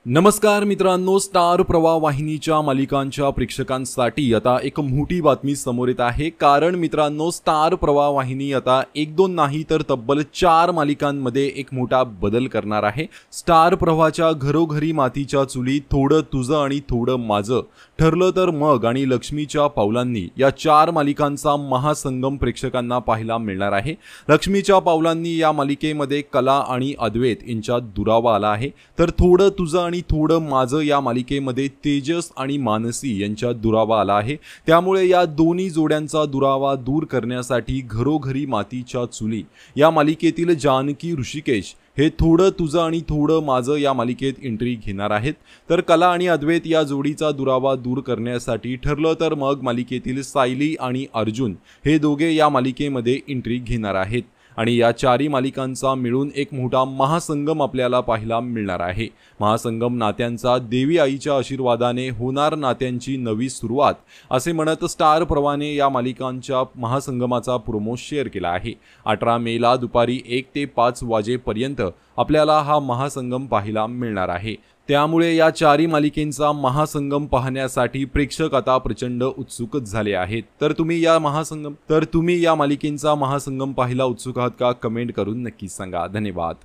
नमस्कार मित्रांनो, स्टार प्रवाह वाहिनीच्या मालिकांच्या प्रेक्षकांसाठी आता एक मोठी बातमी समोर येत आहे। कारण मित्रांनो, स्टार प्रवाह वाहिनी आता एक दोन नाही तर तब्बल 4 मालिकांमध्ये एक मोठा बदल करणार आहे। स्टार प्रवाहाच्या घरोघरी मातीच्या चुली, थोडं तुझं आणि थोडं माझं, ठरलं तर मग आणि लक्ष्मीच्या पावलांनी या 4 मालिकांचा महासंगम प्रेक्षकांना पाहायला मिळणार आहे। लक्ष्मीच्या पावलांनी या मालिकेमध्ये कला आणि अद्वैत यांच्यात दुरावा आला आहे, तर थोडं तुझं आणि थोडं माझं या मालिकेमध्ये तेजस आणि मानसी यांच्यात दुरावा आला आहे। त्यामुळे या दोन्ही जोड्यांचा दुरावा दूर करण्यासाठी घरोघरी मातीच्या चुली या मालिकेतील जानकी ऋषिकेश हे थोडं तुझं आणि थोडं माझं या मालिकेत एंट्री घेणार आहेत। तर कला आणि अद्वैत या जोडीचा दुरावा दूर करण्यासाठी ठरलं तर मग मालिकेतील सायली आणि अर्जुन हे दोघे या मालिकेमध्ये एंट्री घेणार आहेत आणि या 4 मालिकांचा मिळून एक मोठा महासंगम आपल्याला पाहायला मिळणार आहे। महासंगम नात्यांचा देवी आईच्या आशीर्वादाने होणार नात्यांची नवी सुरुवात असे म्हणत स्टार प्रवाहाने या मालिकांच्या महासंगमाचा प्रोमो शेअर केला आहे। 18 मेला दुपारी 1 ते 5 वाजेपर्यंत आपल्याला हा महासंगम पाहायला मिळणार आहे। त्यामुळे या 4 मालिकेंचा महासंगम पाहण्यासाठी प्रेक्षक आता प्रचंड उत्सुक झाले आहेत। तर तुम्ही या मालिकेंचा महासंगम पाहायला उत्सुक आहात का? कमेंट करून नक्की सांगा। धन्यवाद।